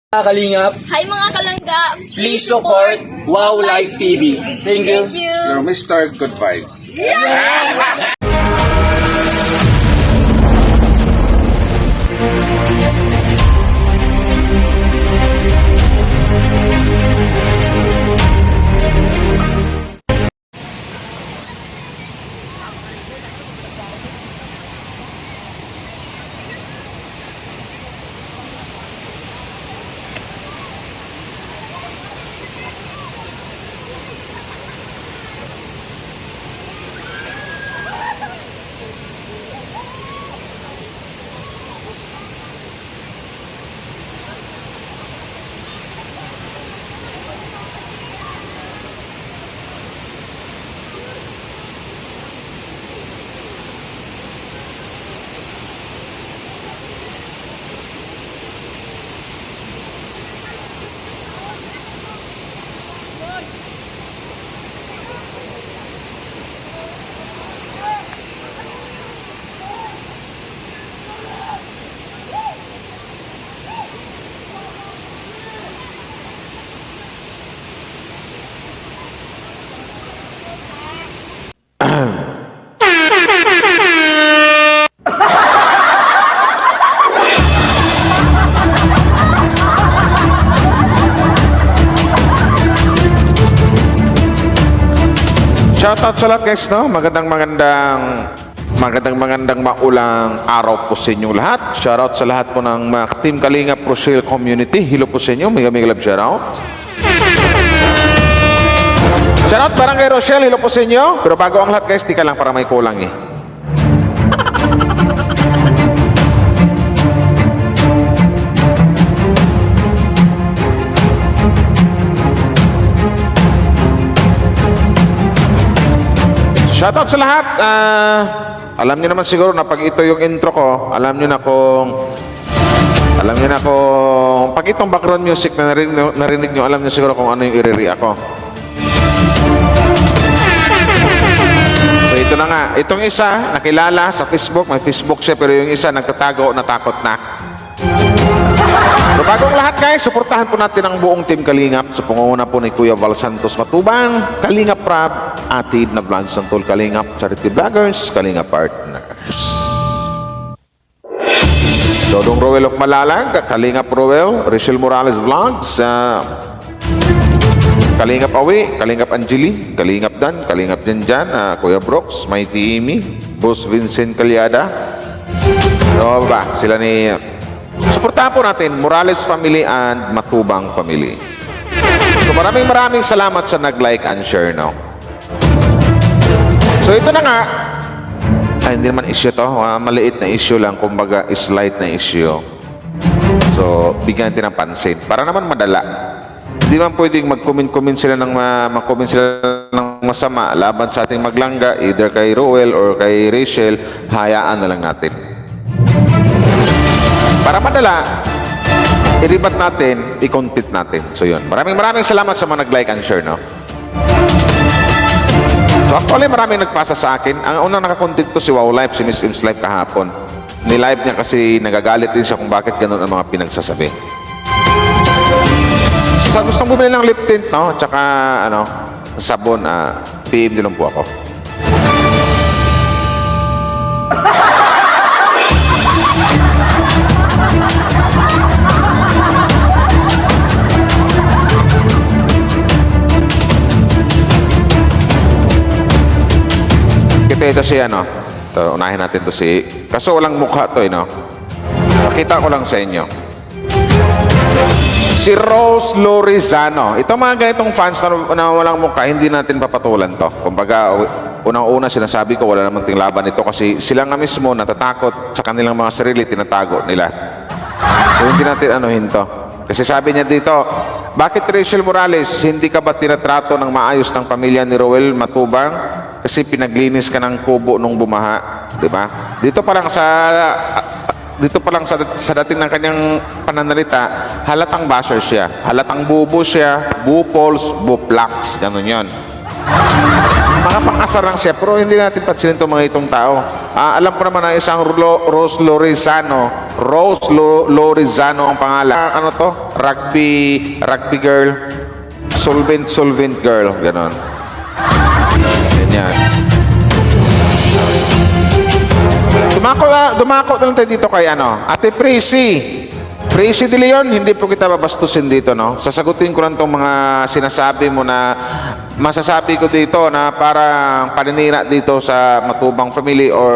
Mga Kalingap, Hi mga kalangga! please support Wow Live TV. Thank you. Thank you! You're Mr. Good Vibes. Shoutout sa lahat guys, no? Magandang maulang araw po sa inyong lahat. Shoutout sa lahat po ng mga Team Kalingap Rochelle Community. Hello po sa inyo. Mega love shoutout. Shoutout Barangay Rochelle. Hello po sa inyo. Pero bago ang lahat guys, di ka lang para may kulang eh. Shoutout sa lahat. Alam niyo naman siguro na pag ito yung intro ko, alam niyo na kung pag itong background music na narinig niyo, alam niyo siguro kung ano yung i-react ko. So ito na nga, itong isa nakilala sa Facebook, may Facebook siya, pero yung isa nagtatago, natakot na. So bagong lahat guys, suportahan po natin ang buong Team Kalingap sa pangunguna po ni Kuya Val Santos Matubang, Kalingap Rab, Atid na Vlogs ng Tol Kalingap, Charity Vloggers, Kalingap Partners. Dodong Roel of Malalag, Kalingap Roel, Rachel Morales Vlogs, Kalingap Awi, Kalingap Angeli, Kalingap Dan, Kalingap Janjan, Kuya Brooks, Mighty Amy, Boss Vincent Calyada. So ba, sila ni suportahan po natin Morales family and Matubang family. So maraming salamat sa nag-like and share, no? So ito na nga, hindi naman issue to, maliit na issue lang, kumbaga is light na issue. So bigyan natin ng pansin para naman madala. Hindi naman pwedeng mag-comment sila ng masama laban sa ating maglangga, either kay Roel or kay Rachel, hayaan na lang natin. Para madala, i-rebat natin, i-content natin. So yun, maraming salamat sa mga nag-like and share, no? So actually, maraming nagpasa sa akin. Ang unang nakakontent to si Wow Live, si Miss Im's Live kahapon. Ni-live niya kasi nagagalit din siya kung bakit ganun ang mga pinagsasabi. So sa gustong bumili ng lip tint, no? Tsaka, sabon, PM din lang po ako. Ito si ito, unahin natin to si, kaso walang mukha to no? Pakita ko lang sa inyo. Si Rose Lorizano. Ito mga ganitong fans na walang mukha, hindi natin papatulan to. Kumbaga, unang-una sinasabi ko, wala namang tinglaban ito kasi sila nga mismo natatakot sa kanilang mga sarili, tinatago nila. So hindi natin anuhin to. Kasi sabi niya dito, bakit Rachel Morales, hindi ka ba tinatrato ng maayos ng pamilya ni Roel Matubang? Kasi pinaglinis ka ng kubo nung bumaha, di ba? Dito pa lang sa dating ng kanyang pananalita, halatang basher siya, halatang bubo siya, bupols, buplaks, gano'n yun. Mga pang-asar lang siya, pero hindi natin pansinin itong mga itong tao. Alam ko naman na isang Rose Lorizano ang pangalan. Ano to? Rugby girl. Solvent girl. Ganon. Ganyan. Dumako na lang tayo dito kay Ate Prissy De Leon, hindi po kita babastusin dito, no? Sasagutin ko lang tong mga sinasabi mo na masasabi ko dito na parang paninira dito sa Matubang family or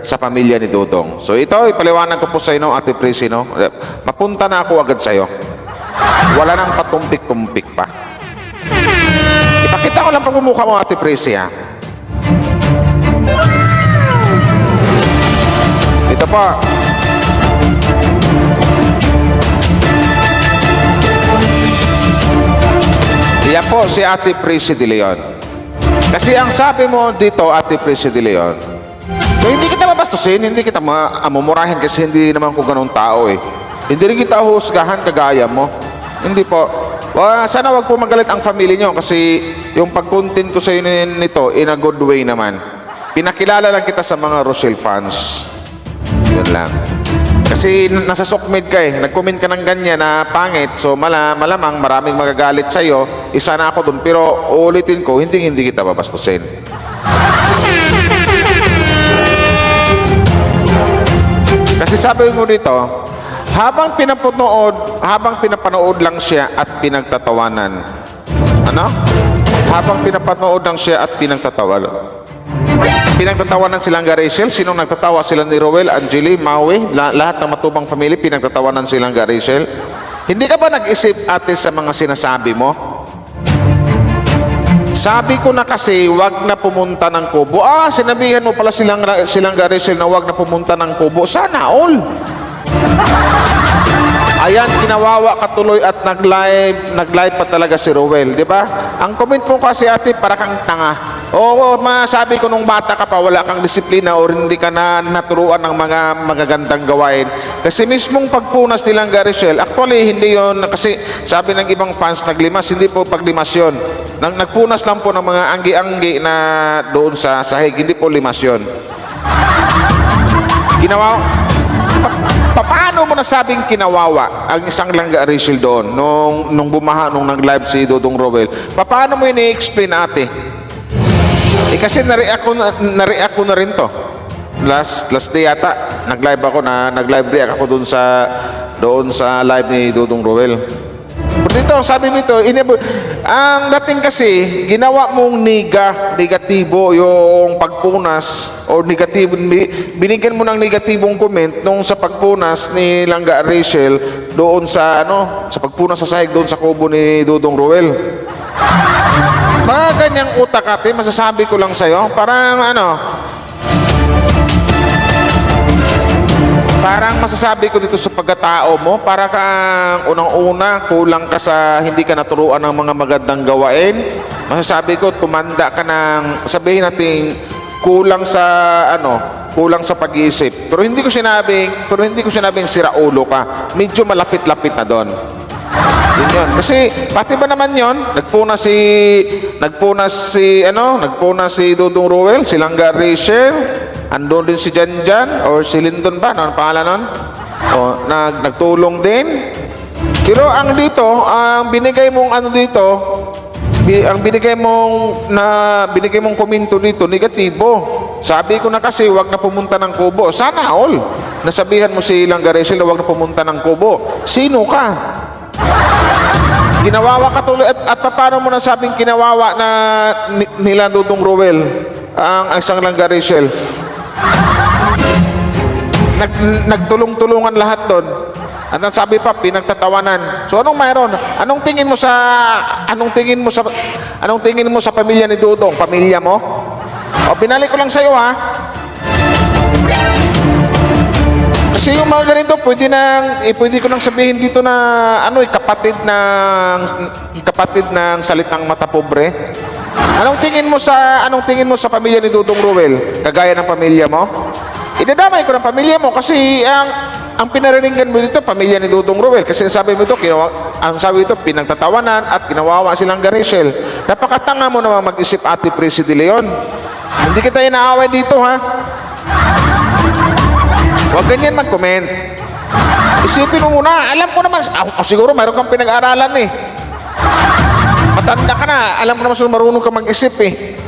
sa pamilya ni Dudong. So ito, ipaliwanag ko po sa inyo, Ate Prissy, no? Mapunta na ako agad sa'yo. Wala nang patumpik-tumpik pa. Ipakita ko lang pagmumukha mo, Ate Prissy, ha? Ito po. Yan po si Ate Prissy De Leon. Kasi ang sabi mo dito, Ate Prissy De Leon, so hindi kita mabastusin, hindi kita mamumurahin kasi hindi naman ko ganun tao eh. Hindi rin kita husgahan kagaya mo. Hindi po. Sana wag po magalit ang family nyo kasi yung pag-content ko sa inyo nito in a good way naman. Pinakilala lang kita sa mga Rochelle fans. Yun lang. Kasi nasa sokmed ka eh. Nag-comment ka ng ganyan na pangit. So malamang maraming magagalit sa'yo. Isa na ako dun. Pero uulitin ko, hindi kita babastusin. Kasi sabi mo dito, habang pinapanood lang siya at pinagtatawanan. Ano? Habang pinapanood lang siya at pinagtatawanan. Pinagtatawanan silang Rachel. Sinong nagtatawa? Sila ni Roel, Angeli, Maui, lahat ng Matubang family, pinagtatawanan silang Rachel. Hindi ka ba nag-isip, ate, sa mga sinasabi mo? Sabi ko na kasi, wag na pumunta ng Kubo. Sinabihan mo pala silang Rachel na wag na pumunta ng Kubo. Sana all. Ayan, kinawawa ka tuloy at nag-live pa talaga si Roel, di ba? Ang comment mo kasi, ate, para kang tanga. Oo, masabi ko nung bata ka pa, wala kang disiplina o hindi ka na naturuan ng mga magagandang gawain. Kasi mismong pagpunas nilang Rachel, actually, hindi yon kasi sabi ng ibang fans, naglimas, hindi po paglimas yun. Nagpunas lang po ng mga anggi-anggi na doon sa sahig, hindi po limas yun. Paano mo nasabing kinawawa ang isang langga Rachel doon nung bumaha, nung nag-live si Dudong Roel? Paano mo yun i-explain, ate? Kasi na-react ko na rin to. Last day yata, nag-live react ako doon sa live ni Dudong Roel. Pero dito, sabi mo ito, ang dating kasi, ginawa mong negatibo yung pagpunas o negatibo, binigyan mo ng negatibong comment nung sa pagpunas ni Langga Rachel doon sa pagpunas sa sahig doon sa kubo ni Dudong Roel. Mga ganyang utak, ate, masasabi ko lang sa'yo, parang masasabi ko dito sa pagkatao mo, para kang unang-una, kulang ka sa hindi ka naturuan ng mga magandang gawain. Masasabi ko, tumanda ka ng, sabihin natin, kulang sa pag-iisip. Pero hindi ko sinabing siraulo ka. Medyo malapit-lapit na doon. Yun. Kasi pati ba naman yon, nagpunas si Dudong Roel, si Langga Rachel, andun din si Janjan or si Lindon ba, ano ang pangalan nun? Nagtulong din. Pero ang binigay mong komento dito, negatibo. Sabi ko na kasi, wag na pumunta ng Kubo. Sana all. Nasabihan mo si Langga Rachel na wag na pumunta ng Kubo. Sino ka? Ginawawa ka tuloy. At paano mo nasabing kinawawa na nila Dudong Roel ang isang Langga Rachel? Nagtulong-tulungan lahat doon. At ang sabi pa, pinagtatawanan. So anong mayroon? Anong tingin mo sa pamilya ni Dudong? Pamilya mo? O binalik ko lang sa iyo, ha? Kasi yung mga ganito, pwede ko nang sabihin dito na kapatid ng salitang mata pobre. Anong tingin mo sa pamilya ni Dudong Roel? Kagaya ng pamilya mo? Idadamay ko ng pamilya mo kasi ang pinariringgan mo dito, pamilya ni Dudong Roel. Kasi sabi mo ito, pinagtatawanan at ginawawa silang Rachel. Napakatanga mo naman mag-isip, Ate Prissy De Leon. Hindi kita inaaway dito, ha? Huwag ganyan mag-comment. Isipin mo muna, alam ko naman, siguro mayroon kang pinag-aralan eh. Matanda ka na, alam mo naman siguro marunong ka mag-isip eh.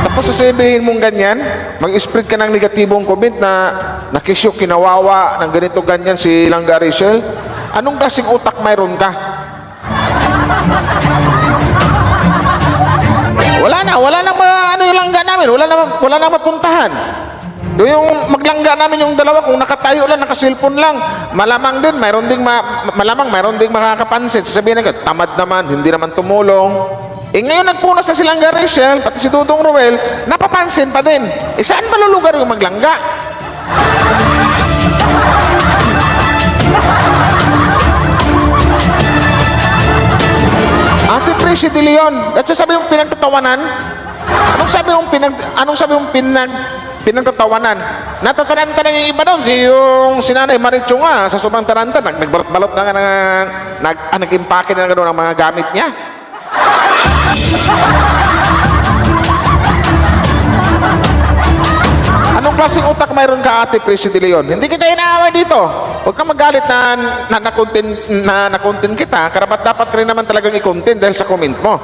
Tapos sasabihin mong ganyan, mag-spread ka ng negatibong comment na nakisyo, kinawawa, ng ganito ganyan si Langga Rachel. Anong klaseng utak mayroon ka? Wala na ano yung langga namin, wala na mapuntahan. Yung maglangga namin yung dalawa, kung nakatayo lang, nakasilpon lang, malamang mayroon ding makakapansin. Sasabihin na, tamad naman, hindi naman tumulong. Ngayon nagpunas na si Langga Rachel, pati si Dudong Roel, napapansin pa din. Saan malulugar yung maglangga? Ate Prissy De Leon, at sasabi yung pinagtatawanan? Anong sabi yung pinagtatawanan? Natataranta na yung iba doon. Si Nanay Marichu nga, sa sobrang taranta, nagbalot na nga nag-impake na gano'n ang mga gamit niya. Anong klaseng utak mayroon ka, Ate Prissy De Leon? Hindi kita inaaway dito. Huwag kang magalit na na-content kita. Karapat dapat rin naman talagang i-content dahil sa comment mo.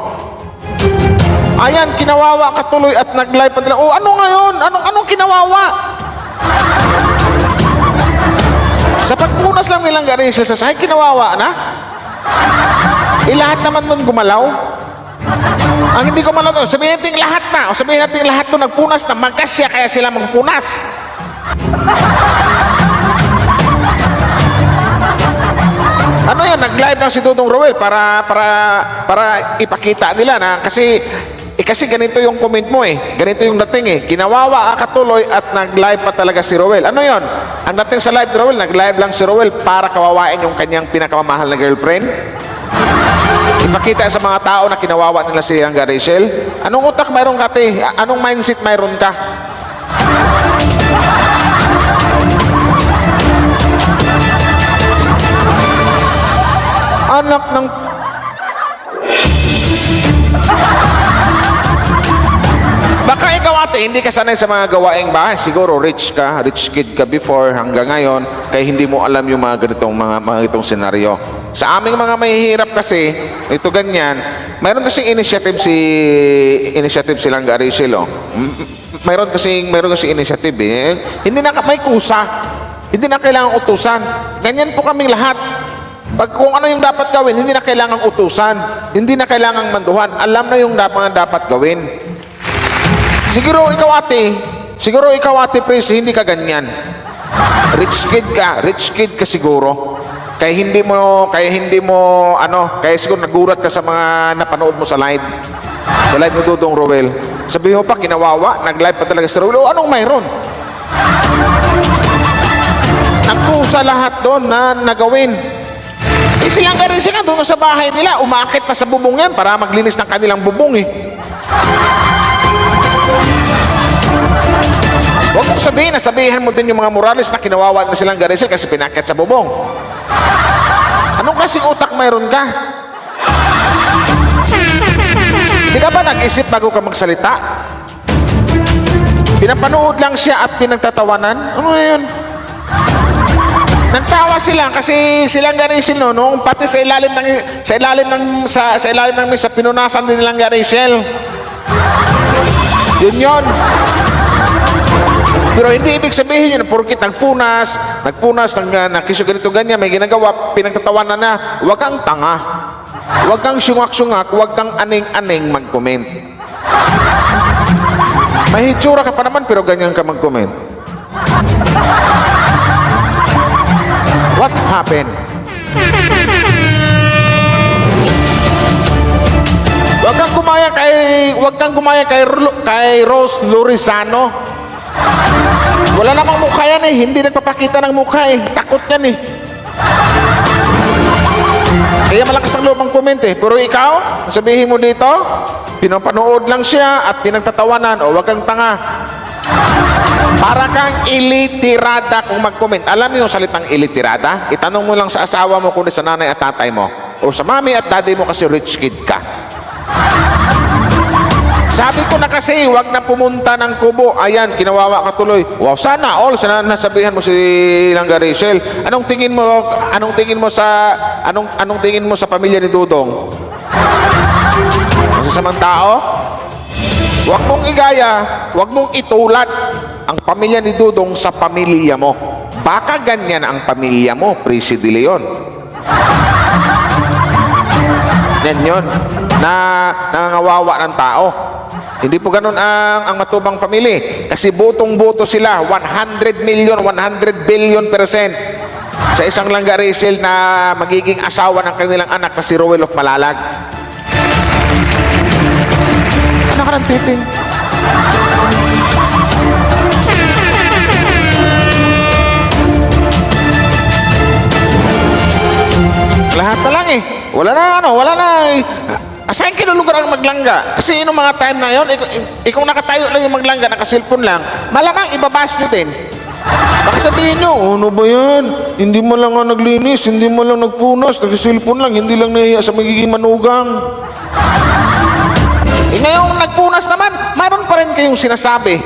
Ayan, kinawawa ka tuloy at nag-live pa nila. Ano ngayon? Anong kinawawa? Sa pagpunas lang nilang Rachel sa sahig, kinawawa na? Lahat naman nun gumalaw? Ang hindi gumalaw doon, sabihin natin lahat na. O sabihin natin lahat doon nagpunas na magkasya kaya sila magpunas. Ano yan? Nag-live lang si Dudong Roel para ipakita nila na kasi ganito yung comment mo eh. Ganito yung dating eh. Kinawawa ka tuloy at nag-live pa talaga si Roel. Ano yon? Ang dating sa live ni Roel, nag-live lang si Roel para kawawain yung kanyang pinakamamahal na girlfriend. Ipakita sa mga tao na kinawawa nila si Langga Rachel. Anong utak mayroon ka, te? Anong mindset mayroon ka? Anak ng... Baka ikaw, ate, hindi ka sanay sa mga gawaing bahay. Siguro rich kid ka before hanggang ngayon, kaya hindi mo alam yung mga ganitong senaryo. Sa aming mga mahihirap kasi, ito ganyan, mayroon kasing initiative si Langga Rachel, oh. Mayroon kasing initiative eh. Hindi na may kusa. Hindi na kailangang utusan. Ganyan po kaming lahat. Pag kung ano yung dapat gawin, hindi na kailangang utusan. Hindi na kailangang manduhan. Alam na yung mga dapat gawin. Siguro ikaw, ate Prissy, hindi ka ganyan. Rich kid ka siguro. Kaya siguro nagulat ka sa mga napanood mo sa live. Sa live ni Dudong Roel. Sabihin mo pa, kinawawa, nag-live pa talaga si Roel. O anong mayroon? Nagkusa lahat doon na nagawin. Silang garin sila doon sa bahay nila. Umakit pa sa bubong yan para maglinis ng kanilang bubong eh. Huwag mong sabihin mo din yung mga Morales na kinawawa na silang Rachel kasi pinakit sa bubong. Anong klaseng utak mayroon ka? Hindi ka ba nag-isip bago ka magsalita? Pinapanood lang siya at pinagtatawanan? Ano na yun? Nagtawa sila kasi silang Rachel nung pati sa ilalim ng mesa pinunasan din nilang Rachel. Yun. Pero hindi ibig sabihin yun na porkit nagpunas, nakisyo ganito ganyan, may ginagawa, pinagtatawanan na, huwag kang tanga. Huwag kang sungak-sungak, huwag kang aning-aning mag-comment. May hitsura ka pa naman pero ganyan ka mag-comment. What happened? Huwag kang gumaya kay Rose Lorizano. Wala namang mukha yan eh. Hindi nagpapakita ng mukha eh. Takot yan eh. Kaya malakas ang loob ang comment eh. Pero ikaw, sabihin mo dito, pinapanood lang siya at pinagtatawanan o wag kang tanga. Para kang ilitirada kung mag-comment. Alam mo yung salitang ilitirada? Itanong mo lang sa asawa mo kundi sa nanay at tatay mo. O sa mami at daddy mo kasi rich kid ka. Sabi ko na kasi, wag na pumunta ng Kubo. Ayan, kinawawa ka tuloy. Wow, sana all. Sana nasabihan mo si Langga Rachel. Anong tingin mo sa pamilya ni Dudong? Masasamang tao? Wag mong igaya, wag mong itulad ang pamilya ni Dudong sa pamilya mo. Baka ganyan ang pamilya mo, Presi de Leon. Yan yun, na nangangawawa ng tao. Hindi po ganun ang matubang family. Kasi butong-buto sila, 100 million, 100 billion percent sa isang Langga Rachel na magiging asawa ng kanilang anak na si Roel of Malalag. Ano ka ng titing? Lahat na lang eh. Wala na eh. Asahin kinulugar ang maglangga. Kasi yung mga time na yun, kung nakatayo lang yung maglangga, nakasilpon lang, malamang ibabash nyo din. Baka sabihin nyo, ano ba yan? Hindi mo lang nga naglinis, hindi mo lang nagpunas, nagsisilpon lang, hindi lang nahiya sa magiging manugang. Ngayong nagpunas naman, mayroon pa rin kayong sinasabi.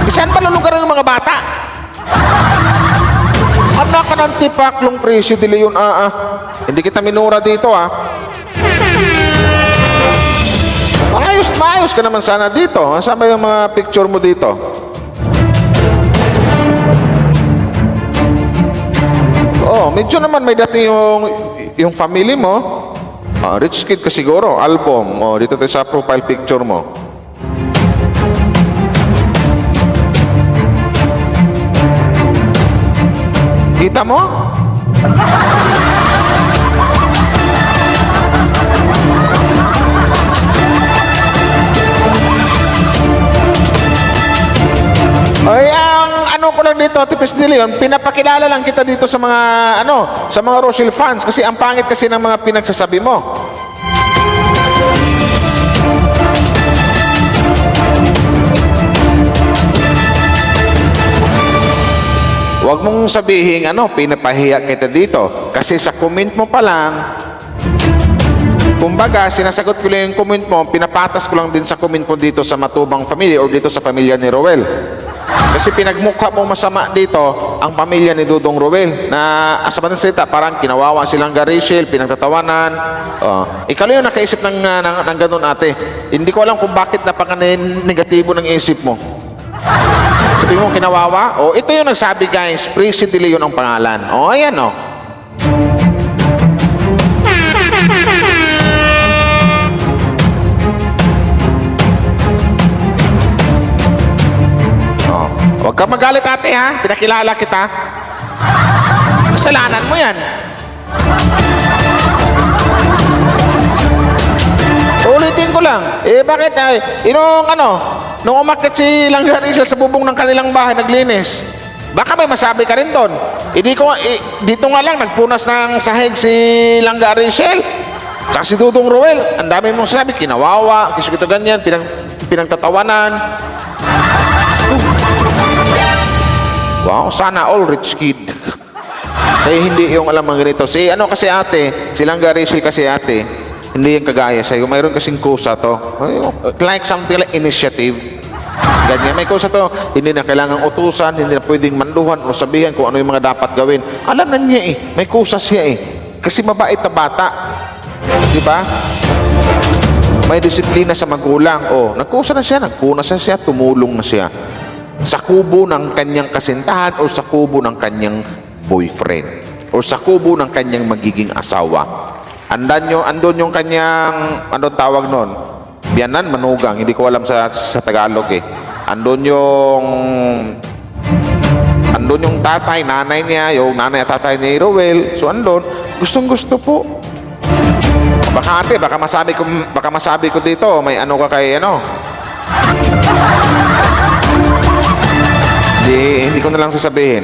Saan pa lulugar yung mga bata? Anak ka ng tipaklong Presi de Leon, Hindi kita minura dito, Maayos ka naman sana dito. Saan ba yung mga picture mo dito? Oh, medyo naman may dating yung family mo. Rich kid ka siguro, album. Dito tayo sa profile picture mo. Kita mo? Ay, ang ano ko lang dito, Tipis de Leon, pinapakilala lang kita dito sa mga sa mga Rochelle fans kasi ang pangit kasi ng mga pinagsasabi mo. Huwag mong sabihin pinapahiya kita dito kasi sa comment mo pa lang, kumbaga, sinasagot ko lang yung comment mo, pinapatas ko lang din sa comment mo dito sa Matubang Family o dito sa pamilya ni Roel. Kasi pinagmukha mo masama dito ang pamilya ni Dudong Roel na sa bandang salita parang kinawawa silang Rachel, pinagtatawanan. Ikaw yung nakaisip ng ganun ate. Hindi ko alam kung bakit napaka-negatibo ng isip mo. Sabi mo kinawawa? Ito yung nagsabi guys, Presi de Leon ang pangalan. Ayan Huwag ka magalit ate ha, pinakilala kita. Kasalanan mo yan. Ulitin ko lang, bakit nung umakyat si Langga Rachel sa bubong ng kanilang bahay, naglinis. Baka may masabi ka rin doon. Dito nga lang, nagpunas ng sahig si Langga Rachel. Tsaka si Dudong Roel, ang dami mong sabi, kinawawa, kisukito ganyan, pinagtatawanan. Wow, sana all rich kid. Hindi yung alam mga ganito. Kasi ate, si Langga Rachel kasi ate, hindi yung kagaya sa'yo. Mayroon kasing kusa to. Like something like initiative. Ganyan, may kusa to. Hindi na kailangang utusan, hindi na pwedeng manduhan o sabihan kung ano yung mga dapat gawin. Alam na niya may kusa siya Kasi mabait na bata. Diba? May disiplina sa magulang. Nagkusa na siya, nagpunas na siya, tumulong na siya. Sa kubo ng kanyang kasintahan o sa kubo ng kanyang boyfriend o sa kubo ng kanyang magiging asawa. Andon yung kanyang, tawag nun? Biyanan, manugang. Hindi ko alam sa Tagalog Andon yung tatay, nanay niya, yung nanay at tatay ni Roel. So andon, gustong-gusto po. Baka masabi ko dito, may ka kay Hindi ko na lang sasabihin.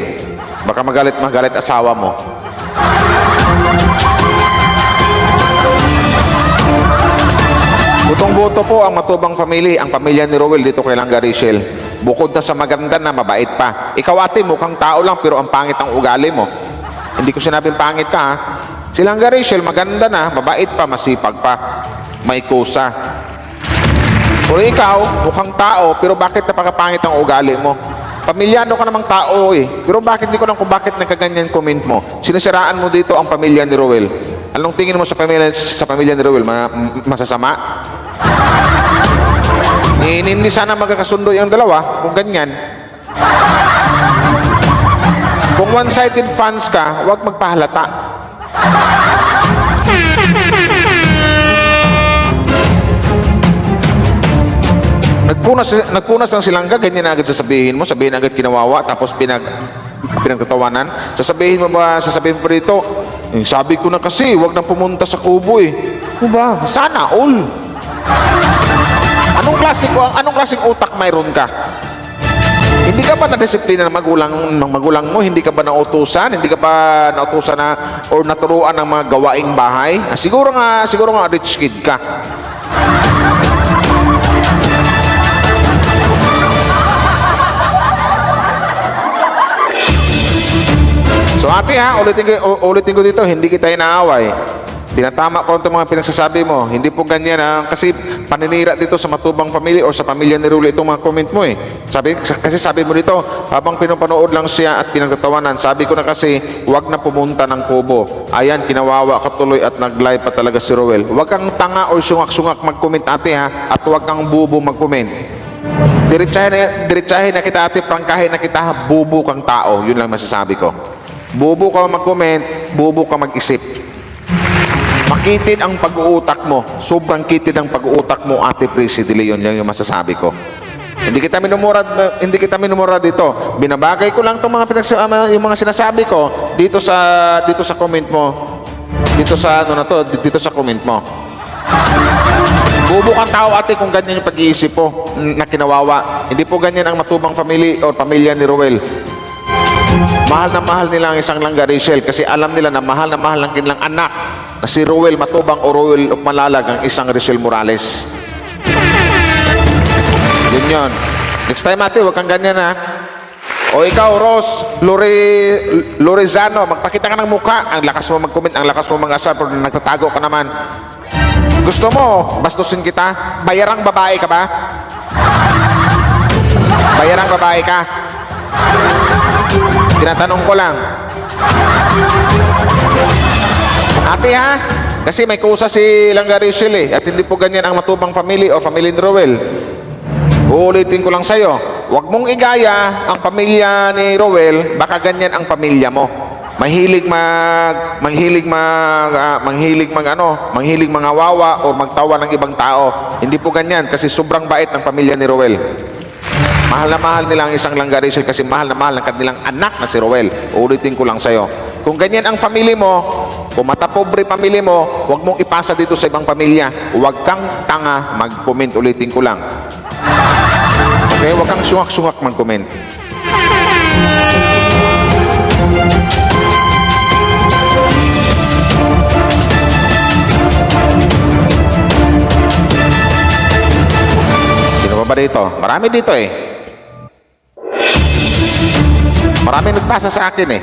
Baka magalit asawa mo. Butong-buto po ang Matubang Family, ang pamilya ni Roel dito kay Langga Rachel. Bukod na sa maganda na, mabait pa. Ikaw ate, mukhang tao lang pero ang pangit ang ugali mo. Hindi ko sinabing pangit ka ha. Si Langga Rachel, maganda na, mabait pa, masipag pa, may kusa. Pero ikaw, mukhang tao, pero bakit napakapangit ang ugali mo? Pamilyano ka namang tao eh. Pero bakit, di ko lang kung bakit nagkaganyan comment mo. Sinisiraan mo dito ang pamilya ni Roel. Anong tingin mo sa pamilya ni Roel? Masasama? Hindi sana magkakasundo yung dalawa kung ganyan. Kung one-sided fans ka, huwag magpahalata. Nagpunas ng silangga, ganyan na agad sasabihin mo, sabihin agad kinawawa, tapos pinagtatawanan. Sasabihin mo rito, sabi ko na kasi, huwag nang pumunta sa kubo eh. Diba? Sana all. Anong klaseng utak mayroon ka? Hindi ka ba na-disiplina ng magulang mo? Hindi ka ba nautusan? Hindi ka ba nautusan na or naturuan ng mga gawaing bahay? Siguro nga rich kid ka. So ate ha, ulitin ko dito, hindi kita inaaway. Tinatama ko itong mga pinagsasabi mo. Hindi po ganyan ha, kasi paninira dito sa Matubang family o sa pamilya ni Rulo itong mga comment mo eh. Kasi sabi mo dito, habang pinapanood lang siya at pinagtatawanan, sabi ko na kasi, huwag na pumunta ng kubo. Ayan, kinawawa ka tuloy at nag-live pa talaga si Roel. Huwag kang tanga o sungak-sungak mag-comment ate ha, at huwag kang bubo mag-comment. Diretsahin na kita ate, prangkahin na kita, bubo kang tao. Yun lang masasabi ko. Bubo ka mag-comment, bubo ka mag-isip. Makitid ang pag-uutak mo. Sobrang kitid ang pag-uutak mo, Ate Prissy de Leon. Yan yung masasabi ko. Hindi kita minumura dito. Binabagay ko lang itong yung mga sinasabi ko dito sa comment mo. Dito sa comment mo. Bubo kang tao ate kung ganyan yung pag-iisip po na kinawawa. Hindi po ganyan ang Matubang family o pamilya ni Roel. Mahal na mahal nila ang isang Langga Rachel kasi alam nila na mahal ang kanilang anak na si Roel Matubang o Roel Malalag ang isang Rachel Morales. Yun. Next time ate, huwag kang ganyan ha. O ikaw, Ros Lorezano, magpakita ka ng mukha. Ang lakas mo mag-comment, ang lakas mo mag-asar, pero nagtatago ka naman. Gusto mo, bastusin kita? Bayarang babae ka ba? Bayarang babae ka? Tinatanong ko lang. Ate ha? Kasi may kusa si Langga Rachel eh. At hindi po ganyan ang Matubang family o family ni Roel. Uulitin ko lang sa'yo. Huwag mong igaya ang pamilya ni Roel. Baka ganyan ang pamilya mo. Mahilig mangawawa o magtawa ng ibang tao. Hindi po ganyan kasi sobrang bait ng pamilya ni Roel. Mahal na mahal nila ang isang Langga Rachel kasi mahal na mahal ang kanilang anak na si Roel. Uulitin ko lang sa'yo. Kung ganyan ang family mo, kung matapobre family mo, huwag mong ipasa dito sa ibang pamilya. Huwag kang tanga mag-comment. Ulitin ko lang. Okay? Huwag kang sungak-sungak mag-comment. Sino ba dito? Marami dito eh. Marami nagpasa sa akin eh.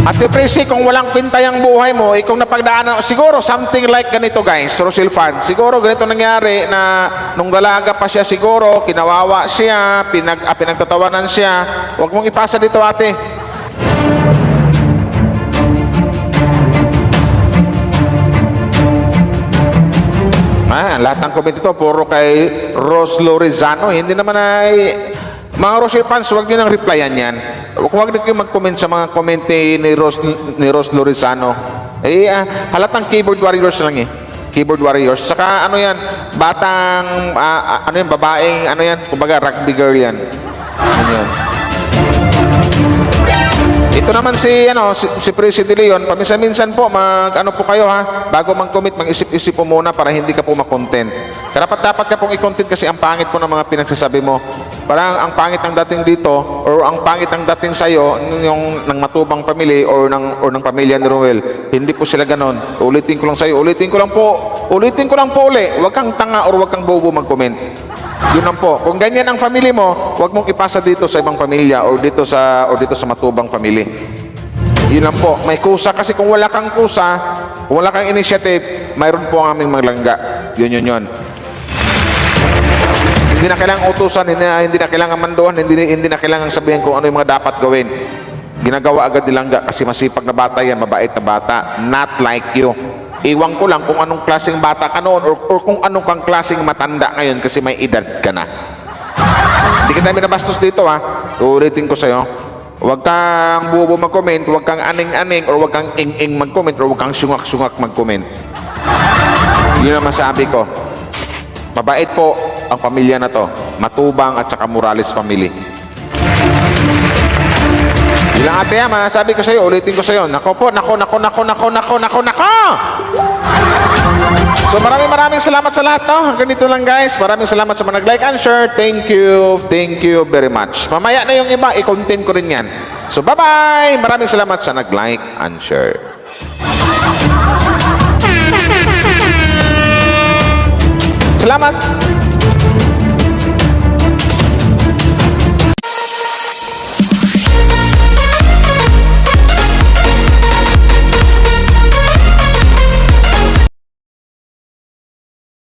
Ate Prissy, kung walang kwenta yung buhay mo, kung napagdaanan, siguro something like ganito guys, Rochelle fan, siguro ganito nangyari na nung dalaga pa siya siguro, kinawawa siya, pinagtatawanan siya. Huwag mong ipasa dito ate. Lahat ng comment ito, puro kay Ros Lorezano. Hindi naman ay... Mga Rochelle fans, huwag nyo nang replyan yan. Huwag nyo mag-comment sa mga comment ni Ros Lorezano. Halatang keyboard warriors lang eh. Keyboard warriors. Saka ano yan, batang, babaeng, kumbaga rugby girl yan. Ano yan. Ito naman si Prissy de Leon, paminsan-minsan po, ano po kayo ha, bago mag-commit, mag-isip-isip po muna para hindi ka po makontent. Dapat ka pong i-content kasi ang pangit po ng mga pinagsasabi mo. parang ang pangit ng dating dito or ang pangit ng dating sa'yo yung ng Matubang family or ng pamilya ni Ruel. Hindi po sila ganon. Ulitin ko lang sa'yo. Ulitin ko lang po uli. Huwag kang tanga or huwag kang bobo mag-comment. Yun lang po. Kung ganyan ang family mo, huwag mong ipasa dito sa ibang pamilya or dito sa Matubang family. Yun lang po. May kusa kasi kung wala kang kusa, kung wala kang initiative, mayroon po ang aming maglangga. Yun. Hindi na kailangang utusan, hindi na kailangan manduan, hindi na kailangan sabihin kung ano yung mga dapat gawin. Ginagawa agad nilangga kasi masipag na bata yan, mabait na bata. Not like you. Iwan ko lang kung anong klaseng bata ka noon or kung anong kang klaseng matanda ngayon kasi may edad ka na. Hindi kita binabastos dito ha. Ulitin ko sa'yo. Huwag kang bubo mag-comment, huwag kang aning-aning or huwag kang ing-ing mag-comment or huwag kang sungak-sungak mag-comment. Yun ang masabi ko. Mabait po ang pamilya na to. Matubang at saka Morales family. Ilang ate sabi ko sa'yo, ulitin ko sa'yo. Nako po, nako. So maraming salamat sa lahat, no? Hanggang dito lang guys. Maraming salamat sa mga nag-like and share. Thank you very much. Mamaya na yung iba, i-content ko rin yan. So bye-bye! Maraming salamat sa nag-like and share. Salamat!